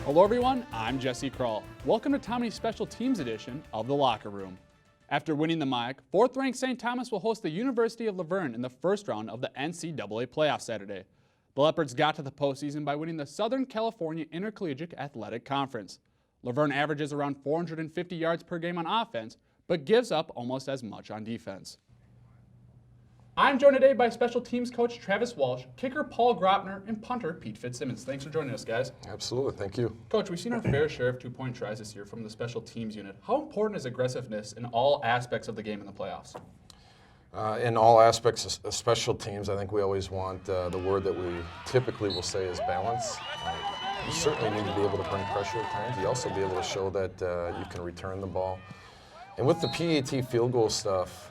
Hello everyone, I'm Jesse Krull. Welcome to Tommy's Special Teams edition of The Locker Room. After winning the MIAC, 4th-ranked St. Thomas will host the University of Laverne in the first round of the NCAA playoff Saturday. The Leopards got to the postseason by winning the Southern California Intercollegiate Athletic Conference. Laverne averages around 450 yards per game on offense, but gives up almost as much on defense. I'm joined today by special teams coach Travis Walsh, kicker Paul Graupner, and punter Pete Fitzsimmons. Thanks for joining us, guys. Absolutely, thank you. Coach, we've seen our fair share of two-point tries this year from the special teams unit. How important is aggressiveness in all aspects of the game in the playoffs? In all aspects of special teams, I think we always want the word that we typically will say is balance. You certainly need to be able to bring pressure at times. You also be able to show that you can return the ball. And with the PAT field goal stuff,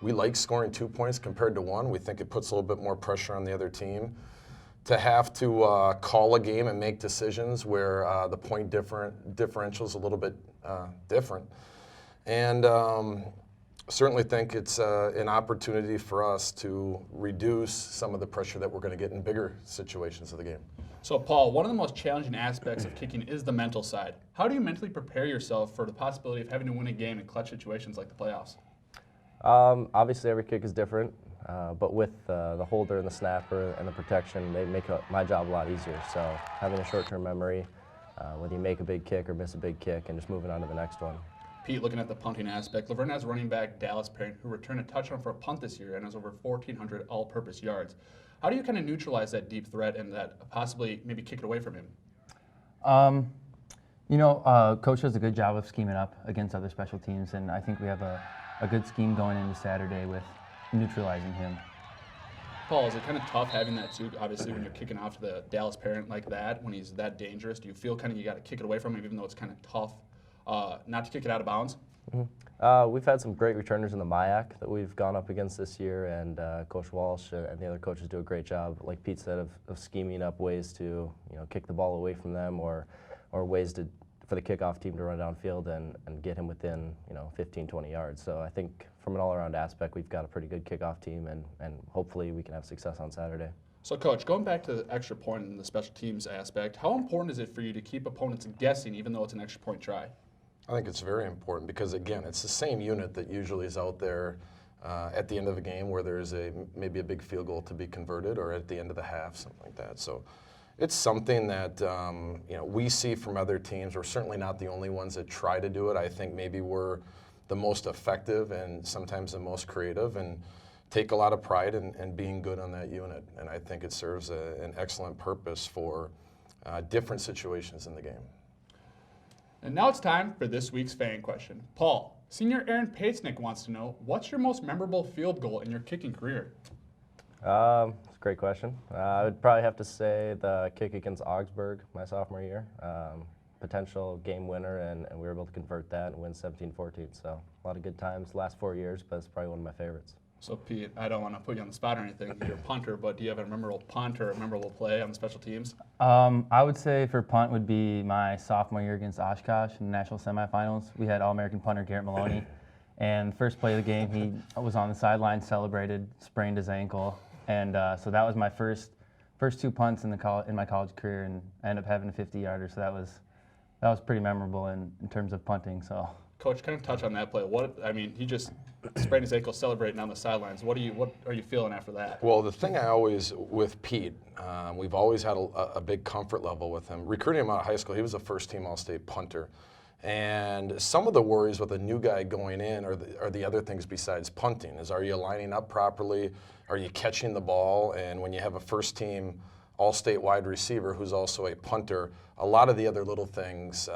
we like scoring 2 points compared to 1. We think it puts a little bit more pressure on the other team to have to call a game and make decisions where the point differential is a little bit different. And certainly think it's an opportunity for us to reduce some of the pressure that we're going to get in bigger situations of the game. So, Paul, one of the most challenging aspects of kicking is the mental side. How do you mentally prepare yourself for the possibility of having to win a game in clutch situations like the playoffs? Obviously, every kick is different, but with the holder and the snapper and the protection, they make my job a lot easier. So having a short-term memory, whether you make a big kick or miss a big kick, and just moving on to the next one. Pete, looking at the punting aspect, Laverne has running back Dallas Parent, who returned a touchdown for a punt this year and has over 1,400 all-purpose yards. How do you kind of neutralize that deep threat and that possibly maybe kick it away from him? Coach does a good job of scheming up against other special teams, and I think we have a good scheme going into Saturday with neutralizing him. Paul, is it kind of tough having that too? Obviously, when you're kicking off to the Dallas Parent like that, when he's that dangerous, do you feel kind of you got to kick it away from him, even though it's kind of tough not to kick it out of bounds? Mm-hmm. We've had some great returners in the MIAC that we've gone up against this year, and Coach Walsh and the other coaches do a great job, like Pete said, of scheming up ways to kick the ball away from them or ways for the kickoff team to run downfield and get him within 15, 20 yards. So I think from an all-around aspect, we've got a pretty good kickoff team, and hopefully we can have success on Saturday. So, Coach, going back to the extra point in the special teams aspect, how important is it for you to keep opponents guessing even though it's an extra point try? I think it's very important because, again, it's the same unit that usually is out there at the end of a game where there's maybe a big field goal to be converted, or at the end of the half, something like that. So it's something that we see from other teams. We're certainly not the only ones that try to do it. I think maybe we're the most effective and sometimes the most creative, and take a lot of pride in being good on that unit. And I think it serves an excellent purpose for different situations in the game. And now it's time for this week's fan question. Paul, senior Aaron Patesnick wants to know, what's your most memorable field goal in your kicking career? It's a great question. I would probably have to say the kick against Augsburg my sophomore year. Potential game winner, and we were able to convert that and win 17-14. So a lot of good times last 4 years, but it's probably one of my favorites. So, Pete, I don't want to put you on the spot or anything. You're a punter, but do you have a memorable punt or a memorable play on the special teams? I would say for punt would be my sophomore year against Oshkosh in the national semifinals. We had All-American punter Garrett Maloney, and first play of the game, he was on the sideline, celebrated, sprained his ankle, and so that was my first 2 punts in my college career, and I ended up having a 50-yarder. So that was pretty memorable in terms of punting. So. Coach, kind of touch on that play. He just sprained his ankle celebrating on the sidelines. What are you feeling after that? Well, the thing I always, with Pete, we've always had a big comfort level with him. Recruiting him out of high school, he was a first-team All-State punter. And some of the worries with a new guy going in are the other things besides punting. Are you lining up properly? Are you catching the ball? And when you have a first-team All-State wide receiver who's also a punter, a lot of the other little things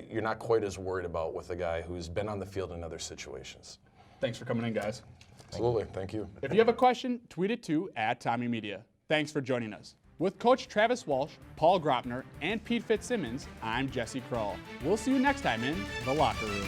you're not quite as worried about with a guy who's been on the field in other situations. Thanks for coming in, guys. Absolutely. Thank you. If you have a question, tweet it to @TommyMedia. Thanks for joining us. With Coach Travis Walsh, Paul Graupner, and Pete Fitzsimmons, I'm Jesse Krull. We'll see you next time in The Locker Room.